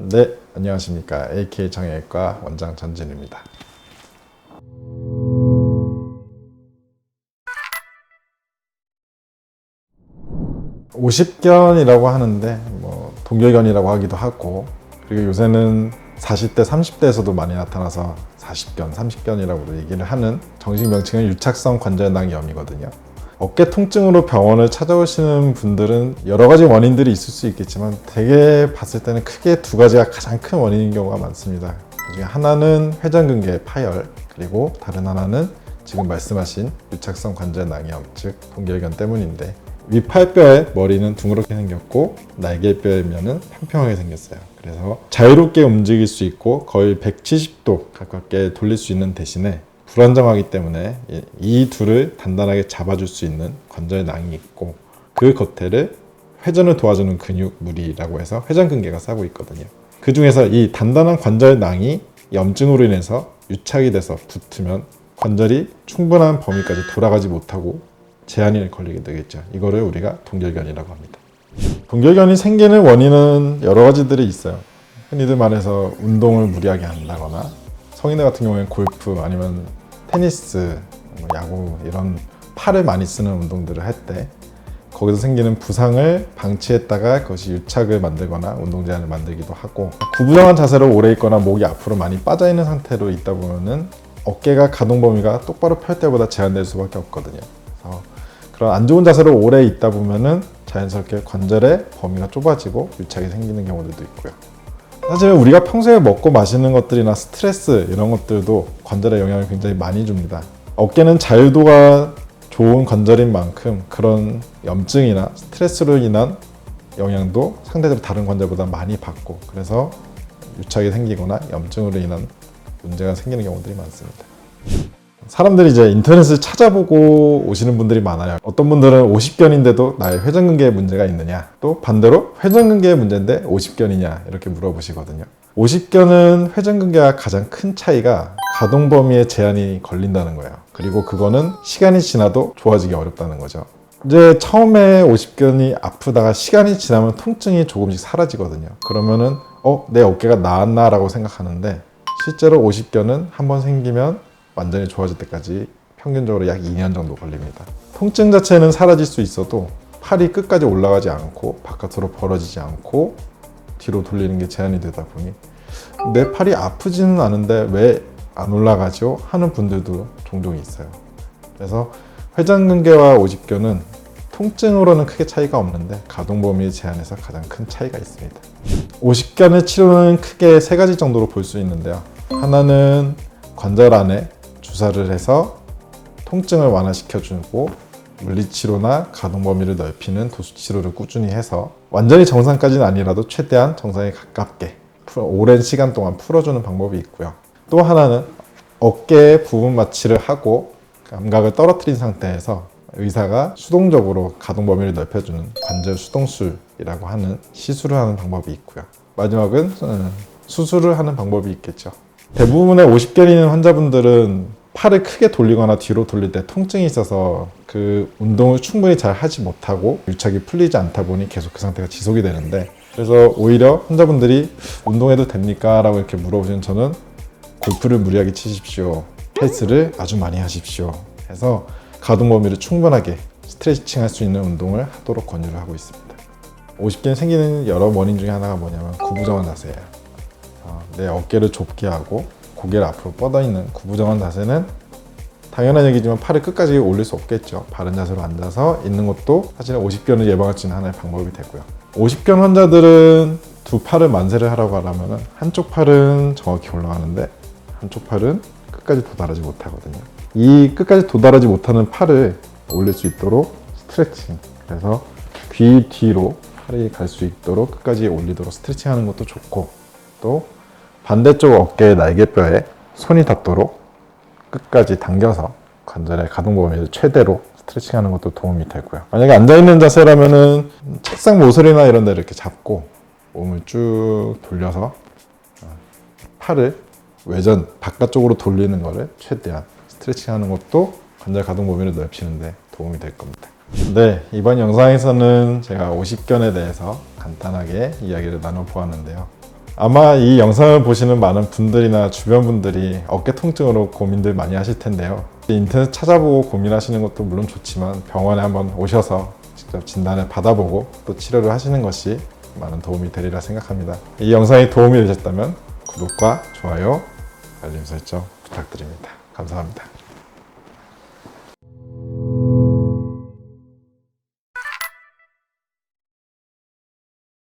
네, 안녕하십니까. AK 정형외과 원장 전진입니다. 50견이라고 하는데 동결견이라고 하기도 하고, 그리고 요새는 40대, 30대에서도 많이 나타나서 40견, 30견이라고도 얘기를 하는 정식 명칭은 유착성 관절낭염이거든요. 어깨 통증으로 병원을 찾아오시는 분들은 여러 가지 원인들이 있을 수 있겠지만 대개 봤을 때는 크게 두 가지가 가장 큰 원인인 경우가 많습니다. 그중에 하나는 회전근개 파열, 그리고 다른 하나는 지금 말씀하신 유착성 관절낭염, 즉 동결견 때문인데, 윗팔뼈의 머리는 둥그렇게 생겼고 날개뼈의 면은 평평하게 생겼어요. 그래서 자유롭게 움직일 수 있고 거의 170도 가깝게 돌릴 수 있는 대신에 불안정하기 때문에 이 둘을 단단하게 잡아줄 수 있는 관절낭이 있고, 그 겉에를 회전을 도와주는 근육무리라고 해서 회전근개가 싸고 있거든요. 그 중에서 이 단단한 관절낭이 염증으로 인해서 유착이 돼서 붙으면 관절이 충분한 범위까지 돌아가지 못하고 제한이 걸리게 되겠죠. 이거를 우리가 동결견이라고 합니다. 동결견이 생기는 원인은 여러 가지들이 있어요. 흔히들 말해서 운동을 무리하게 한다거나, 성인들 같은 경우에는 골프 아니면 테니스, 야구 이런 팔을 많이 쓰는 운동들을 할 때 거기서 생기는 부상을 방치했다가 그것이 유착을 만들거나 운동 제한을 만들기도 하고, 구부정한 자세로 오래 있거나 목이 앞으로 많이 빠져 있는 상태로 있다 보면은 어깨가 가동 범위가 똑바로 펼 때보다 제한될 수밖에 없거든요. 그래서 그런 안 좋은 자세로 오래 있다 보면은 자연스럽게 관절의 범위가 좁아지고 유착이 생기는 경우들도 있고요. 사실 우리가 평소에 먹고 마시는 것들이나 스트레스 이런 것들도 관절에 영향을 굉장히 많이 줍니다. 어깨는 자유도가 좋은 관절인 만큼 그런 염증이나 스트레스로 인한 영향도 상대적으로 다른 관절보다 많이 받고, 그래서 유착이 생기거나 염증으로 인한 문제가 생기는 경우들이 많습니다. 사람들이 이제 인터넷을 찾아보고 오시는 분들이 많아요. 어떤 분들은 50견인데도 나의 회전근개에 문제가 있느냐, 또 반대로 회전근개의 문제인데 50견이냐 이렇게 물어보시거든요. 50견은 회전근개와 가장 큰 차이가 가동 범위에 제한이 걸린다는 거예요. 그리고 그거는 시간이 지나도 좋아지기 어렵다는 거죠. 이제 처음에 50견이 아프다가 시간이 지나면 통증이 조금씩 사라지거든요. 그러면은 내 어깨가 나았나 라고 생각하는데, 실제로 50견은 한번 생기면 완전히 좋아질 때까지 평균적으로 약 2년 정도 걸립니다. 통증 자체는 사라질 수 있어도 팔이 끝까지 올라가지 않고 바깥으로 벌어지지 않고 뒤로 돌리는 게 제한이 되다 보니 내 팔이 아프지는 않은데 왜 안 올라가죠? 하는 분들도 종종 있어요. 그래서 회전근개와 오십견은 통증으로는 크게 차이가 없는데 가동 범위 제한에서 가장 큰 차이가 있습니다. 오십견의 치료는 크게 세 가지 정도로 볼 수 있는데요. 하나는 관절 안에 주사를 해서 통증을 완화시켜주고 물리치료나 가동 범위를 넓히는 도수치료를 꾸준히 해서 완전히 정상까지는 아니라도 최대한 정상에 가깝게 오랜 시간 동안 풀어주는 방법이 있고요. 또 하나는 어깨 부분 마취를 하고 감각을 떨어뜨린 상태에서 의사가 수동적으로 가동 범위를 넓혀주는 관절 수동술이라고 하는 시술을 하는 방법이 있고요. 마지막은 수술을 하는 방법이 있겠죠. 대부분의 50견 있는 환자분들은 팔을 크게 돌리거나 뒤로 돌릴 때 통증이 있어서 그 운동을 충분히 잘 하지 못하고 유착이 풀리지 않다 보니 계속 그 상태가 지속이 되는데, 그래서 오히려 환자분들이 운동해도 됩니까? 라고 이렇게 물어보시면 저는 골프를 무리하게 치십시오, 헬스를 아주 많이 하십시오 해서 가동 범위를 충분하게 스트레칭 할 수 있는 운동을 하도록 권유를 하고 있습니다. 50견 생기는 여러 원인 중에 하나가 뭐냐면 구부정한 자세예요. 내 어깨를 좁게 하고 고개를 앞으로 뻗어 있는 구부정한 자세는 당연한 얘기지만 팔을 끝까지 올릴 수 없겠죠. 바른 자세로 앉아서 있는 것도 사실은 50견을 예방할 수 있는 하나의 방법이 되고요. 50견 환자들은 두 팔을 만세를 하라고 하면 한쪽 팔은 정확히 올라가는데 한쪽 팔은 끝까지 도달하지 못하거든요. 이 끝까지 도달하지 못하는 팔을 올릴 수 있도록 스트레칭, 그래서 귀 뒤로 팔이 갈 수 있도록 끝까지 올리도록 스트레칭 하는 것도 좋고, 또 반대쪽 어깨의 날개뼈에 손이 닿도록 끝까지 당겨서 관절의 가동 범위를 최대로 스트레칭 하는 것도 도움이 되고요. 만약에 앉아있는 자세라면은 책상 모서리나 이런 데를 이렇게 잡고 몸을 쭉 돌려서 팔을 외전 바깥쪽으로 돌리는 거를 최대한 스트레칭 하는 것도 관절 가동 범위를 넓히는 데 도움이 될 겁니다. 네, 이번 영상에서는 제가 50견에 대해서 간단하게 이야기를 나눠보았는데요. 아마 이 영상을 보시는 많은 분들이나 주변 분들이 어깨 통증으로 고민들 많이 하실 텐데요. 인터넷 찾아보고 고민하시는 것도 물론 좋지만 병원에 한번 오셔서 직접 진단을 받아보고 또 치료를 하시는 것이 많은 도움이 되리라 생각합니다. 이 영상이 도움이 되셨다면 구독과 좋아요, 알림 설정 부탁드립니다. 감사합니다.